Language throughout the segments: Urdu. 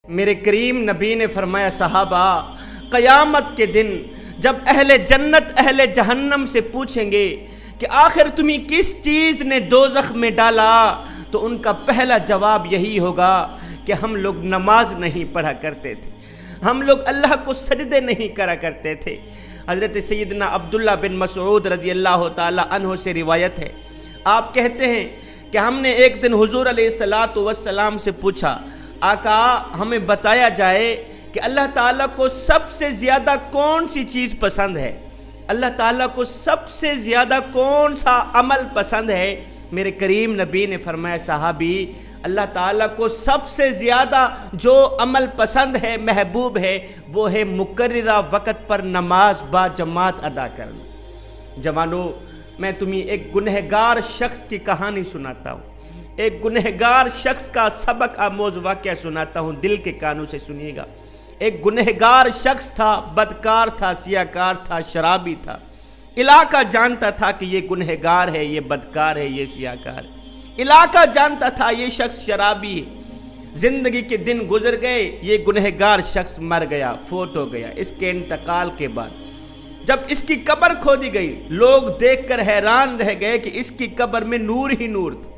میرے کریم نبی نے فرمایا صحابہ، قیامت کے دن جب اہل جنت اہل جہنم سے پوچھیں گے کہ آخر تمہیں کس چیز نے دوزخ میں ڈالا، تو ان کا پہلا جواب یہی ہوگا کہ ہم لوگ نماز نہیں پڑھا کرتے تھے، ہم لوگ اللہ کو سجدے نہیں کرا کرتے تھے۔ حضرت سیدنا عبداللہ بن مسعود رضی اللہ تعالی عنہ سے روایت ہے، آپ کہتے ہیں کہ ہم نے ایک دن حضور علیہ السلام سے پوچھا، آقا ہمیں بتایا جائے کہ اللہ تعالیٰ کو سب سے زیادہ کون سی چیز پسند ہے، اللہ تعالیٰ کو سب سے زیادہ کون سا عمل پسند ہے؟ میرے کریم نبی نے فرمایا صحابی، اللہ تعالیٰ کو سب سے زیادہ جو عمل پسند ہے، محبوب ہے، وہ ہے مقررہ وقت پر نماز با جماعت ادا کرنا۔ جوانو، میں تمہیں ایک گنہگار شخص کی کہانی سناتا ہوں، ایک گنہگار شخص کا سبق آموز واقعہ سناتا ہوں، دل کے کانوں سے سنیے گا۔ ایک گنہگار شخص تھا، بدکار تھا، سیاکار تھا، شرابی تھا۔ علاقہ جانتا تھا کہ یہ گنہگار ہے، یہ بدکار ہے، یہ سیاکار ہے۔ علاقہ جانتا تھا یہ شخص شرابی ہے۔ زندگی کے دن گزر گئے، یہ گنہگار شخص مر گیا، فوت ہو گیا۔ اس کے انتقال کے بعد جب اس کی قبر کھودی گئی، لوگ دیکھ کر حیران رہ گئے کہ اس کی قبر میں نور ہی نور تھا،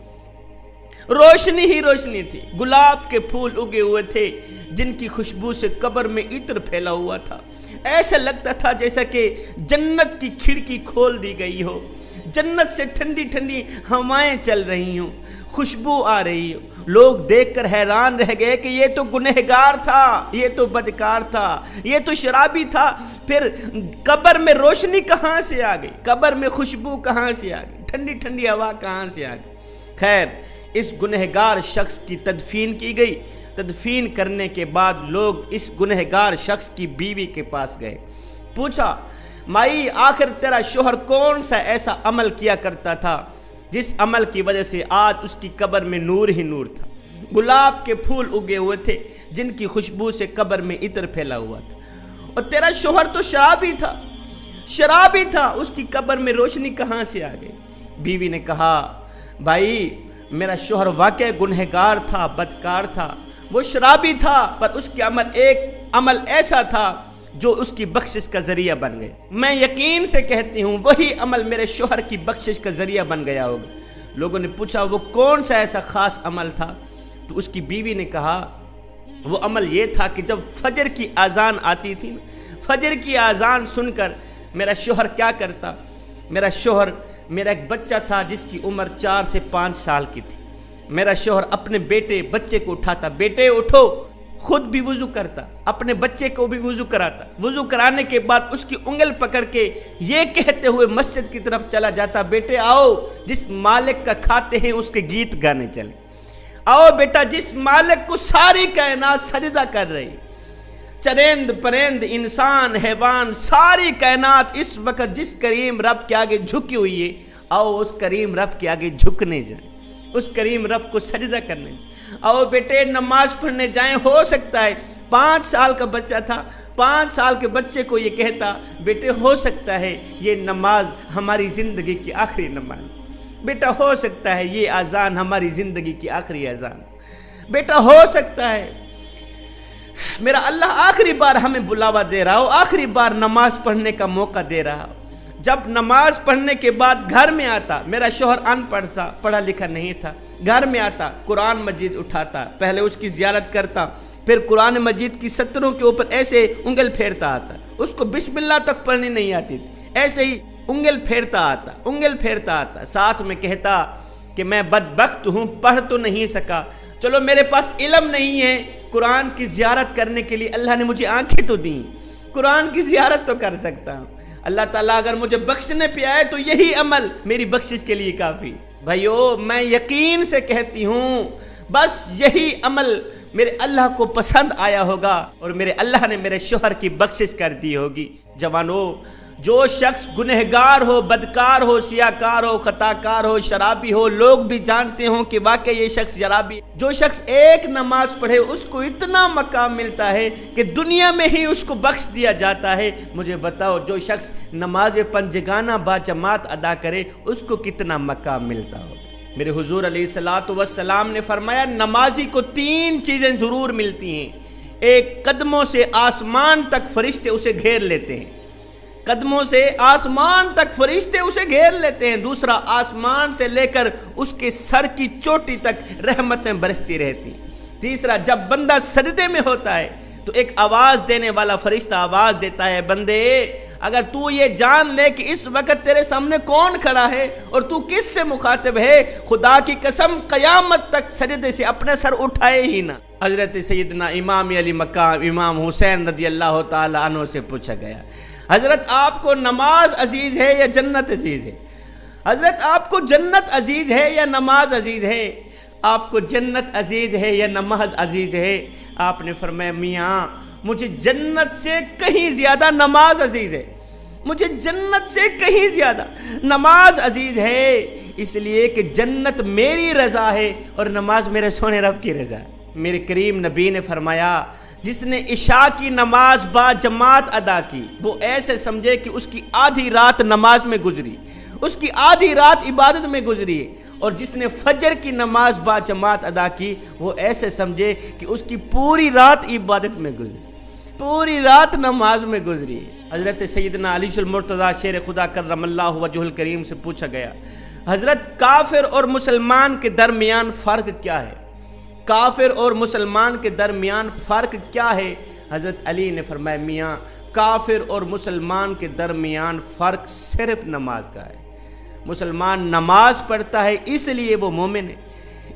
روشنی ہی روشنی تھی۔ گلاب کے پھول اگے ہوئے تھے جن کی خوشبو سے قبر میں عطر پھیلا ہوا تھا۔ ایسا لگتا تھا جیسا کہ جنت کی کھڑکی کھول دی گئی ہو، جنت سے ٹھنڈی ٹھنڈی ہوائیں چل رہی ہوں، خوشبو آ رہی ہو۔ لوگ دیکھ کر حیران رہ گئے کہ یہ تو گنہگار تھا، یہ تو بدکار تھا، یہ تو شرابی تھا، پھر قبر میں روشنی کہاں سے آ گئی، قبر میں خوشبو کہاں سے آ گئی، ٹھنڈی ٹھنڈی ہوا کہاں سے آ گئی۔ خیر، اس گنہگار شخص کی تدفین کی گئی۔ تدفین کرنے کے بعد لوگ اس گنہگار شخص کی بیوی کے پاس گئے، پوچھا، مائی آخر تیرا شوہر کون سا ایسا عمل کیا کرتا تھا جس عمل کی وجہ سے آج اس کی قبر میں نور ہی نور تھا، گلاب کے پھول اگے ہوئے تھے جن کی خوشبو سے قبر میں عطر پھیلا ہوا تھا، اور تیرا شوہر تو شرابی تھا، شرابی تھا، اس کی قبر میں روشنی کہاں سے آ گئی؟ بیوی نے کہا، بھائی میرا شوہر واقع گنہگار تھا، بدکار تھا، وہ شرابی تھا، پر اس کے ایک عمل ایسا تھا جو اس کی بخشش کا ذریعہ بن گئے۔ میں یقین سے کہتی ہوں وہی عمل میرے شوہر کی بخشش کا ذریعہ بن گیا ہوگا۔ لوگوں نے پوچھا وہ کون سا ایسا خاص عمل تھا؟ تو اس کی بیوی نے کہا وہ عمل یہ تھا کہ جب فجر کی اذان آتی تھی، فجر کی اذان سن کر میرا شوہر کیا کرتا؟ میرا ایک بچہ تھا جس کی عمر 4 سے 5 سال کی تھی۔ میرا شوہر اپنے بچے کو اٹھاتا، بیٹے اٹھو، خود بھی وضو کرتا، اپنے بچے کو بھی وضو کراتا، وضو کرانے کے بعد اس کی انگل پکڑ کے یہ کہتے ہوئے مسجد کی طرف چلا جاتا، بیٹے آؤ جس مالک کا کھاتے ہیں اس کے گیت گانے چلے، آؤ بیٹا جس مالک کو ساری کائنات سجدہ کر رہی، چرند پرند انسان حیوان ساری کائنات اس وقت جس کریم رب کے آگے جھکی ہوئی ہے، آؤ اس کریم رب کے آگے جھکنے جائیں، اس کریم رب کو سجدہ کرنے جائیں، آؤ بیٹے نماز پڑھنے جائیں۔ ہو سکتا ہے 5 سال کا بچہ تھا، 5 سال کے بچے کو یہ کہتا، بیٹے ہو سکتا ہے یہ نماز ہماری زندگی کی آخری نماز، بیٹا ہو سکتا ہے یہ اذان ہماری زندگی کی آخری اذان، بیٹا ہو سکتا ہے میرا اللہ آخری بار ہمیں بلاوا دے رہا ہو، آخری بار نماز پڑھنے کا موقع دے رہا ہو۔ جب نماز پڑھنے کے بعد گھر میں آتا، میرا شوہر ان پڑھ تھا، پڑھا لکھا نہیں تھا، گھر میں آتا قرآن مجید اٹھاتا، پہلے اس کی زیارت کرتا، پھر قرآن مجید کی سطروں کے اوپر ایسے انگل پھیرتا آتا، اس کو بسم اللہ تک پڑھنی نہیں آتی تھی، ایسے ہی انگل پھیرتا آتا، ساتھ میں کہتا کہ میں بدبخت ہوں، پڑھ تو نہیں سکا، چلو میرے پاس علم نہیں ہے، قرآن کی زیارت کرنے کے لیے اللہ نے مجھے آنکھیں تو دیں، قرآن کی زیارت تو کر سکتا ہوں، اللہ تعالیٰ اگر مجھے بخشنے پہ آئے تو یہی عمل میری بخشش کے لیے کافی۔ بھائیو میں یقین سے کہتی ہوں بس یہی عمل میرے اللہ کو پسند آیا ہوگا اور میرے اللہ نے میرے شوہر کی بخشش کر دی ہوگی۔ جوانو، جو شخص گنہگار ہو، بدکار ہو، سیاکار ہو، خطاکار ہو، شرابی ہو، لوگ بھی جانتے ہوں کہ واقعی یہ شخص شرابی، جو شخص ایک نماز پڑھے اس کو اتنا مقام ملتا ہے کہ دنیا میں ہی اس کو بخش دیا جاتا ہے۔ مجھے بتاؤ جو شخص نماز پنجگانہ با جماعت ادا کرے اس کو کتنا مقام ملتا ہو۔ میرے حضور علیہ الصلوۃ والسلام نے فرمایا نمازی کو 3 چیزیں ضرور ملتی ہیں، ایک قدموں سے آسمان تک فرشتے اسے گھیر لیتے ہیں، قدموں سے آسمان تک فرشتے اسے گھیر لیتے ہیں، دوسرا آسمان سے لے کر اس کے سر کی چوٹی تک رحمتیں برستی رہتی ہیں، تیسرا جب بندہ سجدے میں ہوتا ہے تو ایک آواز دینے والا فرشتہ آواز دیتا ہے، بندے اگر تو یہ جان لے کہ اس وقت تیرے سامنے کون کھڑا ہے اور تو کس سے مخاطب ہے، خدا کی قسم قیامت تک سجدے سے اپنا سر اٹھائے ہی نہ۔ حضرت سیدنا امام علی مقام امام حسین رضی اللہ تعالی عنہ سے پوچھا گیا، حضرت آپ کو نماز عزیز ہے یا جنت عزیز ہے؟ حضرت آپ کو جنت عزیز ہے یا نماز عزیز ہے؟ آپ کو جنت عزیز ہے یا نماز عزیز ہے؟ آپ نے فرمایا میاں مجھے جنت سے کہیں زیادہ نماز عزیز ہے، مجھے جنت سے کہیں زیادہ نماز عزیز ہے، اس لیے کہ جنت میری رضا ہے اور نماز میرے سونے رب کی رضا ہے۔ میرے کریم نبی نے فرمایا جس نے عشاء کی نماز با جماعت ادا کی وہ ایسے سمجھے کہ اس کی آدھی رات نماز میں گزری، اس کی آدھی رات عبادت میں گزری، اور جس نے فجر کی نماز با جماعت ادا کی وہ ایسے سمجھے کہ اس کی پوری رات عبادت میں گزری، پوری رات نماز میں گزری۔ حضرت سیدنا علی المرتضیٰ شیر خدا کرم اللہ وجہ الکریم سے پوچھا گیا، حضرت کافر اور مسلمان کے درمیان فرق کیا ہے؟ کافر اور مسلمان کے درمیان فرق کیا ہے؟ حضرت علی نے فرمایا میاں کافر اور مسلمان کے درمیان فرق صرف نماز کا ہے، مسلمان نماز پڑھتا ہے اس لیے وہ مومن ہے،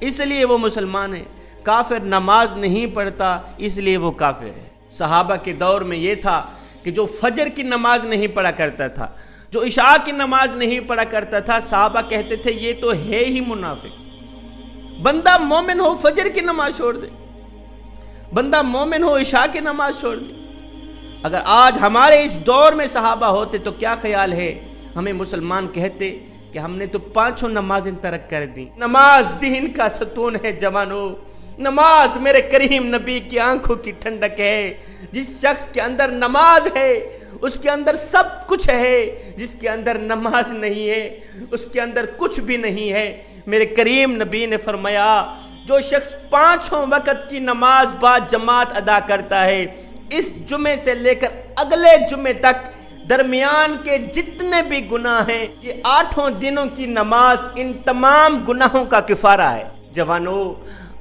اس لیے وہ مسلمان ہے، کافر نماز نہیں پڑھتا اس لیے وہ کافر ہے۔ صحابہ کے دور میں یہ تھا کہ جو فجر کی نماز نہیں پڑھا کرتا تھا، جو عشاء کی نماز نہیں پڑھا کرتا تھا، صحابہ کہتے تھے یہ تو ہے ہی منافق۔ بندہ مومن ہو فجر کی نماز چھوڑ دے، بندہ مومن ہو عشاء کی نماز چھوڑ دے۔ اگر آج ہمارے اس دور میں صحابہ ہوتے تو کیا خیال ہے ہمیں مسلمان کہتے کہ ہم نے تو 5 نمازیں ترک کر دیں۔ نماز دین کا ستون ہے جوانو، نماز میرے کریم نبی کی آنکھوں کی ٹھنڈک ہے۔ جس شخص کے اندر نماز ہے اس کے اندر سب کچھ ہے، جس کے اندر نماز نہیں ہے اس کے اندر کچھ بھی نہیں ہے۔ میرے کریم نبی نے فرمایا جو شخص 5 وقت کی نماز با جماعت ادا کرتا ہے، اس جمعے سے لے کر اگلے جمعے تک درمیان کے جتنے بھی گناہ ہیں یہ 8 دنوں کی نماز ان تمام گناہوں کا کفارہ ہے۔ جوانو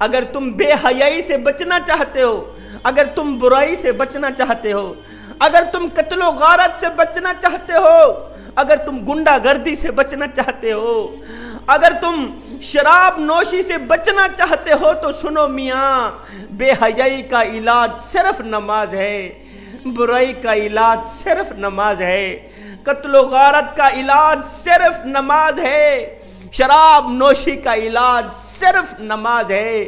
اگر تم بے حیائی سے بچنا چاہتے ہو، اگر تم برائی سے بچنا چاہتے ہو، اگر تم قتل و غارت سے بچنا چاہتے ہو، اگر تم گنڈا گردی سے بچنا چاہتے ہو، اگر تم شراب نوشی سے بچنا چاہتے ہو تو سنو میاں بے حیائی کا علاج صرف نماز ہے، برائی کا علاج صرف نماز ہے، قتل و غارت کا علاج صرف نماز ہے، شراب نوشی کا علاج صرف نماز ہے۔